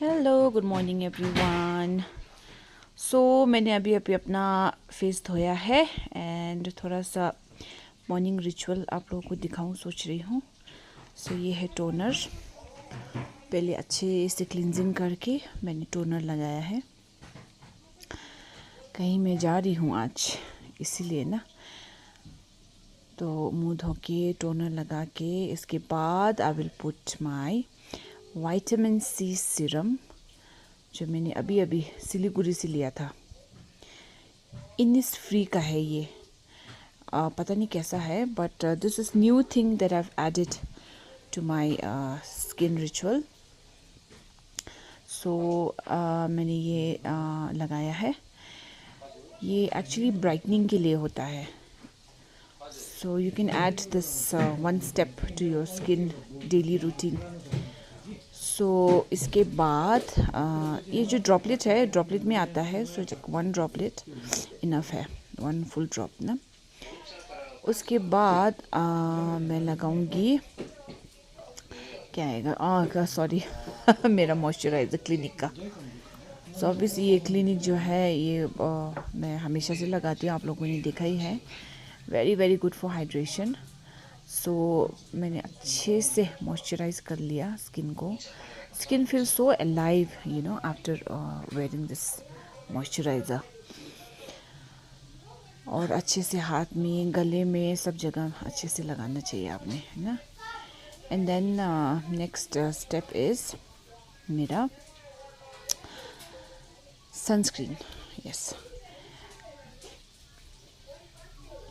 Hello good morning everyone. मैंने अभी अभी अपना फेस धोया है एंड थोड़ा सा मॉर्निंग रिचुअल आप लोगों को दिखाऊं सोच रही हूँ। ये है टोनर। पहले अच्छे से क्लिनजिंग करके मैंने टोनर लगाया है। कहीं मैं जा रही हूँ आज इसीलिए ना, तो मुंह धो के टोनर लगा के इसके बाद I will put my vitamin C serum जो मैंने अभी अभी सिलीगुड़ी से लिया था। इनिस फ्री का है ये। पता नहीं कैसा है but this is new thing that I have added to my skin ritual. मैंने ये लगाया है। ये एक्चुअली ब्राइटनिंग के लिए होता है। You can add this one step to your skin daily routine. इसके बाद ये जो ड्रॉपलेट है, ड्रॉपलेट में आता है। वन ड्रॉपलेट इनफ है, वन फुल ड्रॉप ना। उसके बाद मैं लगाऊंगी, क्या आएगा सॉरी मेरा मॉइस्चराइज़र क्लिनिक का। ऑब्वियसली ये क्लिनिक जो है ये मैं हमेशा से लगाती हूँ, आप लोगों ने देखा ही है। Very very good for hydration. मैंने अच्छे से मॉइस्चराइज कर लिया स्किन को। Skin feel so alive after wearing this moisturiser. और अच्छे से हाथ में, गले में, सब जगह अच्छे से लगाना चाहिए आपने, है ना। And then next step is मेरा सनस्क्रीन। यस,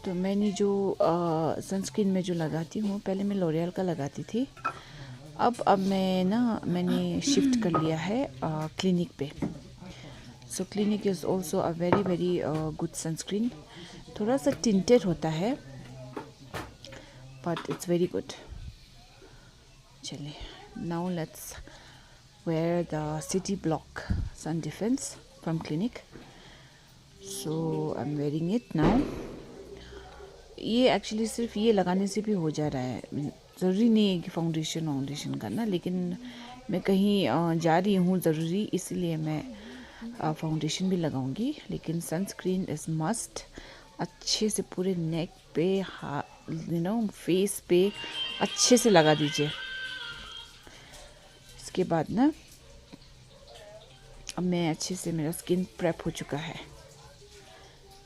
तो मैंने जो सनस्क्रीन में जो लगाती हूँ, पहले मैं लॉरियल का लगाती थी। अब मैंने शिफ्ट कर लिया है क्लिनिक पे। Clinic is also a very very good sunscreen. थोड़ा सा टिंटेड होता है बट इट्स वेरी गुड। चलिए, now let's wear the city block sun defense from clinic. I'm wearing it now. ये एक्चुअली सिर्फ ये लगाने से भी हो जा रहा है, ज़रूरी नहीं है कि फाउंडेशन करना। लेकिन मैं कहीं जा रही हूँ ज़रूरी, इसलिए मैं फाउंडेशन भी लगाऊंगी। लेकिन सनस्क्रीन इज़ मस्ट। अच्छे से पूरे नेक पे, फेस पे अच्छे से लगा दीजिए। इसके बाद ना अब मैं अच्छे से, मेरा स्किन प्रेप हो चुका है।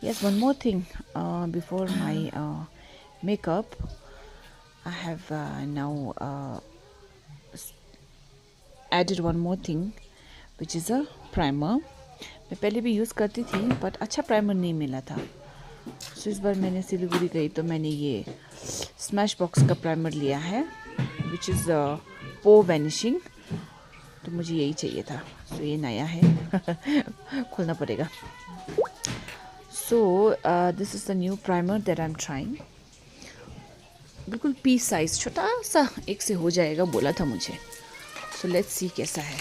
Yes, one more thing before my makeup, I have now added one more thing which is a primer. मैं पहले भी यूज़ करती थी बट अच्छा प्राइमर नहीं मिला था। इस बार मैंने सिलीगुड़ी गई तो मैंने ये स्मैश बॉक्स का प्राइमर लिया है विच इज़ पोर वैनिशिंग। तो मुझे यही चाहिए था। ये नया है खोलना पड़ेगा। This is the new primer that I am trying. बिल्कुल पीस साइज, छोटा सा एक से हो जाएगा बोला था मुझे। लेट्स सी कैसा है।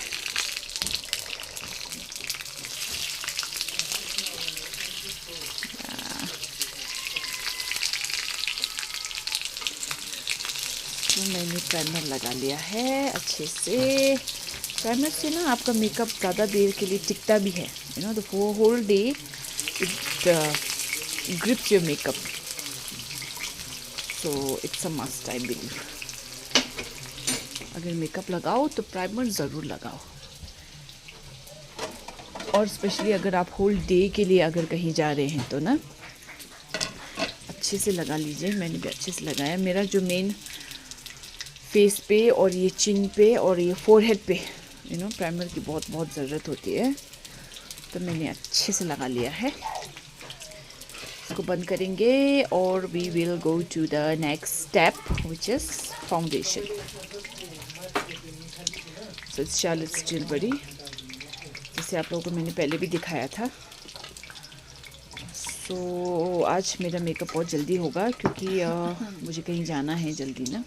मैंने प्राइमर लगा लिया है अच्छे से। प्राइमर से ना आपका मेकअप ज़्यादा देर के लिए टिकता भी है, the whole day it grips your makeup. It's a must, I believe. अगर मेकअप लगाओ तो प्राइमर ज़रूर लगाओ। और स्पेशली अगर आप होल डे के लिए अगर कहीं जा रहे हैं तो ना अच्छे से लगा लीजिए। मैंने भी अच्छे से लगाया। मेरा जो मेन फेस पे और ये चिन पे और ये फोरहेड पे प्राइमर की बहुत बहुत ज़रूरत होती है। तो मैंने अच्छे से लगा लिया है। इसको बंद करेंगे और we will go to the next step which is foundation. It's Charlotte Tilbury, जैसे आप लोगों को मैंने पहले भी दिखाया था। आज मेरा मेकअप बहुत जल्दी होगा क्योंकि मुझे कहीं जाना है जल्दी ना।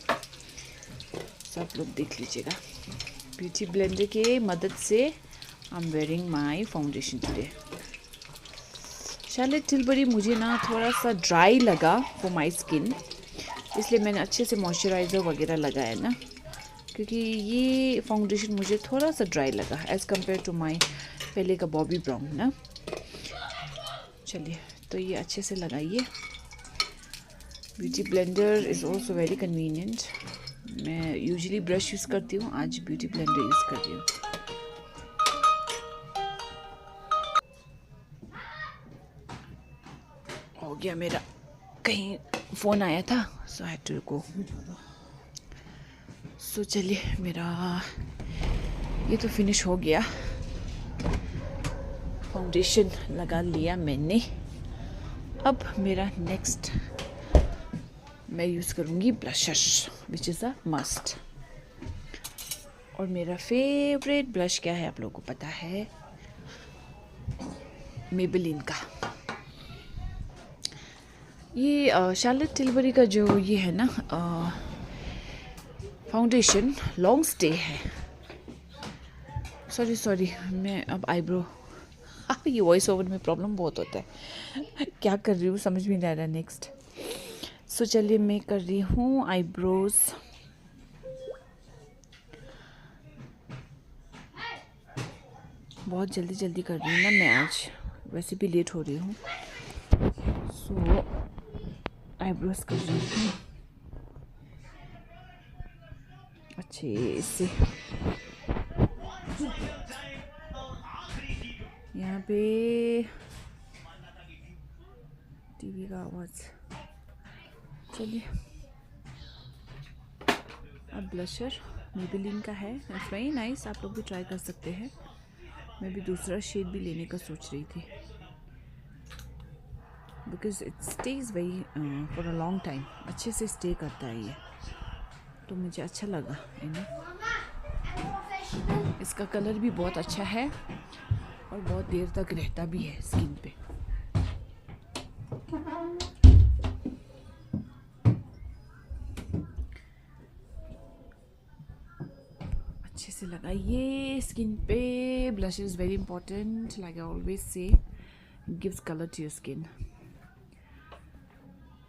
आप लोग देख लीजिएगा। ब्यूटी ब्लेंडर के मदद से I am wearing my foundation today. Charlotte Tilbury मुझे ना थोड़ा सा ड्राई लगा फॉर माय स्किन, इसलिए मैंने अच्छे से मॉइस्चराइज़र वगैरह लगाया ना। क्योंकि ये फाउंडेशन मुझे थोड़ा सा ड्राई लगा एज़ कम्पेयर टू माई पहले का बॉबी ब्राउन ना। चलिए, तो ये अच्छे से लगाइए। Beauty blender is also very convenient. मैं यूजुअली ब्रश यूज़ करती हूँ, आज ब्यूटी ब्लेंडर यूज़ कर रही हूँ। हो गया मेरा, कहीं फ़ोन आया था, सो हैड टू गो। सो चलिए, मेरा ये तो फिनिश हो गया। फाउंडेशन लगा लिया मैंने। अब मेरा नेक्स्ट मैं यूज़ करूँगी blusher, which is a must. और मेरा फेवरेट ब्लश क्या है आप लोगों को पता है? मेबेलिन का ये शार्लेट टिलबरी का जो ये है ना फाउंडेशन, लॉन्ग स्टे है। सॉरी मैं अब आईब्रो ये वॉइस ओवर में प्रॉब्लम बहुत होता है, क्या कर रही हूँ समझ में नहीं आ रहा नेक्स्ट। सो चलिए, मैं कर रही हूँ आईब्रोज। बहुत जल्दी कर रही हूँ ना मैं आज, वैसे भी लेट हो रही हूँ। सो आईब्रोज कर रही हूँ अच्छे से। यहाँ पे टीवी का आवाज़। चलिए, अब ब्लशर मेबेलिन का है, इट्स वेरी नाइस, आप लोग भी ट्राई कर सकते हैं। मैं भी दूसरा शेड भी लेने का सोच रही थी, because it stage very for a long time, अच्छे से स्टे करता है ये, तो मुझे अच्छा लगा इसका कलर भी बहुत अच्छा है और बहुत देर तक रहता भी है स्किन पे। अच्छे से लगाइए स्किन पे। Blush is very important, like I always say, gives colour to your skin.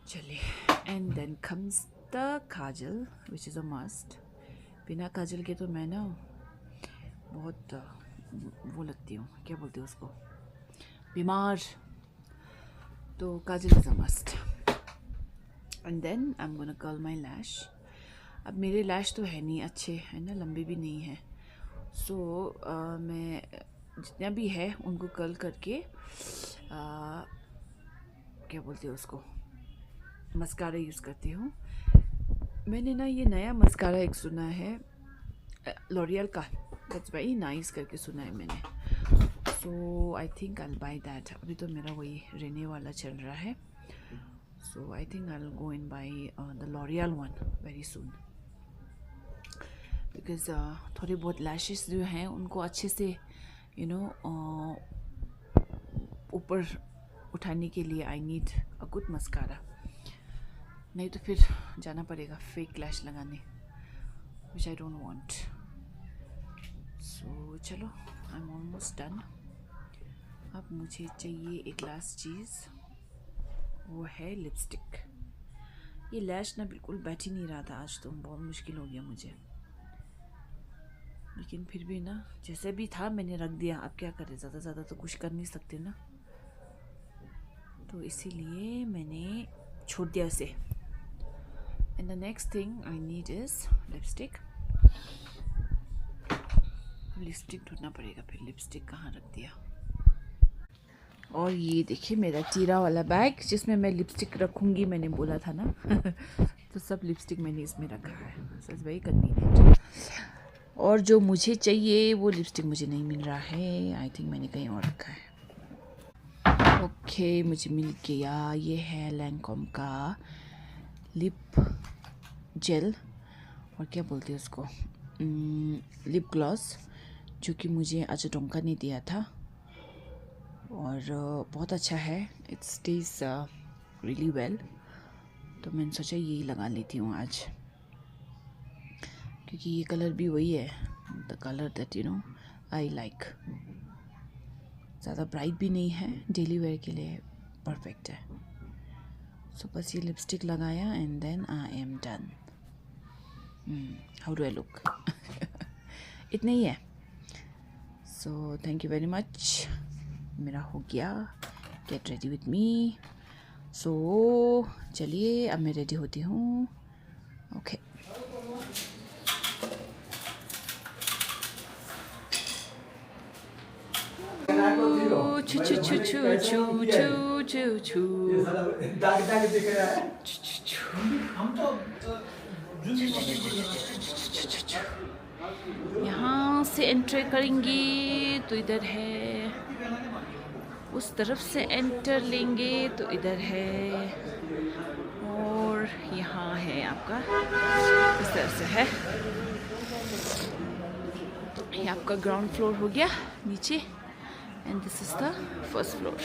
चलिए, and then comes the kajal which is a must. बिना काजल के तो मैं ना बहुत वो लगती हूँ, क्या बोलते हैं उसको, बीमार। तो kajal is a must. And then I am gonna curl my lash. अब मेरे लैश तो है नहीं अच्छे, है ना, लंबे भी नहीं है। सो मैं जितना भी है उनको कर्ल करके क्या बोलते हैं उसको, मस्कारा यूज़ करती हूँ। मैंने ना ये नया मस्कारा एक सुना है लॉरियल का, दैट्स वेरी नाइस करके सुना है मैंने। So I think I will buy that. अभी तो मेरा वही रहने वाला चल रहा है, so I think I will go in buy the L'Oreal one very soon, because थोड़े बहुत लैशेस जो हैं उनको अच्छे से यू नो ऊपर उठाने के लिए I need a good mascara, नहीं तो फिर जाना पड़ेगा फेक लैश लगाने, विच आई डोंट वांट। सो चलो, आई एम ऑलमोस्ट डन। अब मुझे चाहिए एक लास्ट चीज़, वो है लिपस्टिक। ये लैश ना बिल्कुल बैठ ही नहीं रहा था आज, तो बहुत मुश्किल हो गया मुझे, लेकिन फिर भी ना जैसे भी था मैंने रख दिया। अब क्या करें, ज़्यादा तो कुछ कर नहीं सकते ना, तो इसीलिए मैंने छोड़ दिया उसे। And the next thing I need is lipstick. Lipstick ढूंढना पड़ेगा, फिर लिपस्टिक कहाँ रख दिया। और ये देखिए मेरा टीरा वाला बैग जिसमें मैं लिपस्टिक रखूँगी, मैंने बोला था ना तो सब लिपस्टिक मैंने इसमें रखा है, सो इट्स वेरी कन्वीनियंट। और जो मुझे चाहिए वो लिपस्टिक मुझे नहीं मिल रहा है, आई थिंक मैंने कहीं और रखा है। ओके, मुझे मिल गया। ये है लैंकॉम का लिप जेल, और क्या बोलते हैं उसको, लिप ग्लॉस, जो कि मुझे अजटोंका ने दिया था, और बहुत अच्छा है, इट स्टेज रियली वेल। तो मैंने सोचा यही लगा लेती हूँ आज, क्योंकि ये कलर भी वही है, the colour that you know I like. ज़्यादा ब्राइट भी नहीं है, डेली वेयर के लिए परफेक्ट है। सो बस ये लिपस्टिक लगाया and then I am done. How do I look? इतना ही है. So thank you very much. मेरा हो गया. Get ready with me. So चलिए अब मैं रेडी होती हूँ. ओके. छू छू छू छू छू छू छू छू. यहाँ से एंटर करेंगे तो इधर है. उस तरफ से एंटर लेंगे तो इधर है. और यहाँ है आपका, इस तरफ से है. ये आपका ग्राउंड फ्लोर हो गया नीचे. And this is the first floor.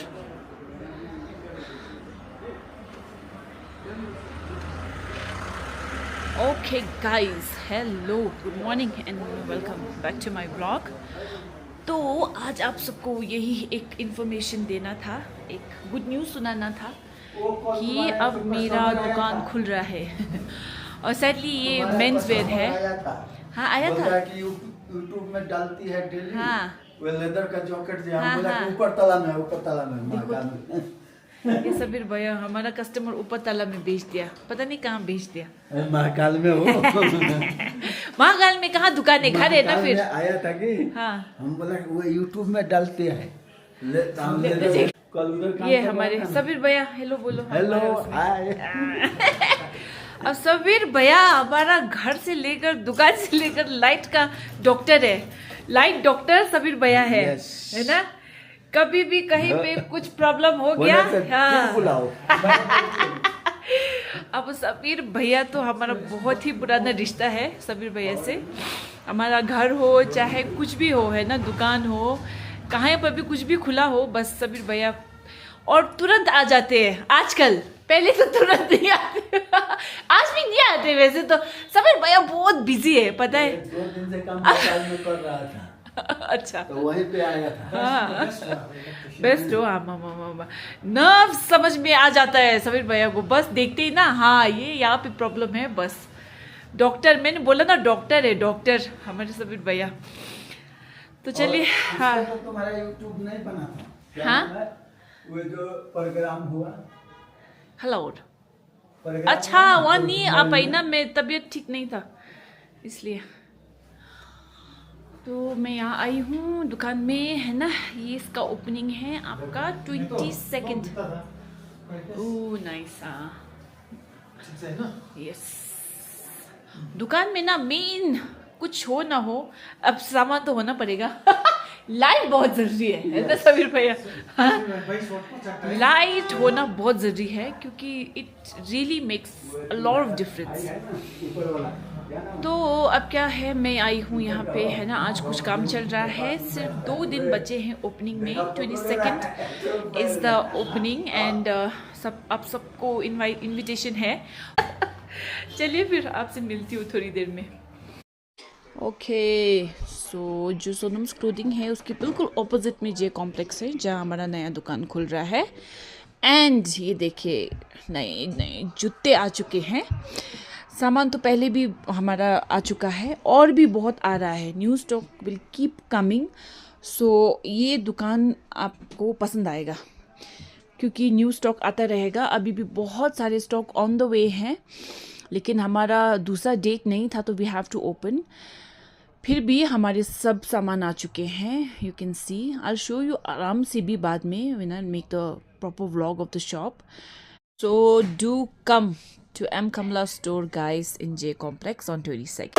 Okay guys, hello, good morning and welcome back to my blog. तो आज आप सबको यही एक इन्फॉर्मेशन देना था, एक गुड न्यूज़ सुनाना था कि अब मेरा दुकान खुल रहा है. और सैडली ये मेंस वेयर है. हाँ आया था कि यूट्यूब में डालती है डेली. हाँ वो लेदर का जैकेट जो हाँ, बोला हाँ. ऊपर तला में, ऊपर तला में. ये सबीर भैया हमारा कस्टमर ऊपर ताला में बेच दिया, पता नहीं कहाँ बेच दिया. महाकाल में हो. महाकाल में कहाँ दुकान है, घर है ना. फिर आया था कि हाँ हम बोला कि वो यूट्यूब में डालते हैं. कल उधर ये हमारे सबीर भैया, हेलो बोलो. हेलो हमारे उसमें. हाय. अब सबीर भैया हमारा घर से लेकर दुकान से लेकर लाइट का डॉक्टर है. लाइट डॉक्टर सबीर भैया है. Yes. है ना. कभी भी कहीं पे कुछ प्रॉब्लम हो गया, हाँ. बुलाओ. अब सबीर भैया तो हमारा बहुत ही पुराना रिश्ता है सबीर भैया से. हमारा घर हो चाहे कुछ भी हो, है ना, दुकान हो, कहाँ पर भी कुछ भी खुला हो, बस सबीर भैया और तुरंत आ जाते हैं. आजकल, पहले तो तुरंत नहीं आते. आज भी नहीं आते वैसे तो. सबीर भैया बहुत बिजी है, पता है. 2 दिन से काम में कर रहा था. अच्छा, तो वहीं पे आया था. हाँ बेस्ट हो. हाँ, नर्व समझ में आ जाता है सबीर भैया को. बस देखते ही ना, हाँ ये यहाँ पे प्रॉब्लम है, बस. डॉक्टर, मैंने बोला ना डॉक्टर है, डॉक्टर हमारे सबीर भैया. तो चलिए. हाँ तो तुम्हारा यूट्यूब नहीं बना था क्या? हाँ? वो जो प्रोग्राम हुआ. हेलो. प्रोग्राम अच्छा हुआ, वहाँ तो नहीं आ पाई ना, मैं तबीयत ठीक नहीं था इसलिए. तो मैं यहाँ आई हूँ दुकान में, है ना. ये इसका ओपनिंग है आपका 22 ओह नाइस. यस. दुकान में ना मेन कुछ हो ना हो, अब सामान तो होना पड़ेगा. लाइट बहुत जरूरी है ना सबीर भैया. लाइट होना बहुत जरूरी है क्योंकि it really makes a lot of difference. तो अब क्या है, मैं आई हूँ यहाँ पे, है ना. आज कुछ काम चल रहा है. सिर्फ 2 दिन बचे हैं ओपनिंग में. 22 इज़ द ओपनिंग एंड सब आप सबको इनविटेशन है. चलिए फिर आपसे मिलती हूँ थोड़ी देर में. ओके. सो जो सोनम्स क्लोथिंग है उसके बिल्कुल ऑपोजिट में जे कॉम्प्लेक्स है जहाँ हमारा नया दुकान खुल रहा है. एंड ये देखिए नए नए जूते आ चुके हैं. सामान तो पहले भी हमारा आ चुका है और भी बहुत आ रहा है. New stock will keep coming. So ये दुकान आपको पसंद आएगा क्योंकि न्यू स्टॉक आता रहेगा. अभी भी बहुत सारे स्टॉक ऑन द वे हैं, लेकिन हमारा दूसरा डेट नहीं था तो वी हैव टू ओपन. फिर भी हमारे सब सामान आ चुके हैं. You can see, I show you आराम से भी बाद में when I make the proper vlog of the shop. So do come to M Kamla store guys in J Complex on 22nd.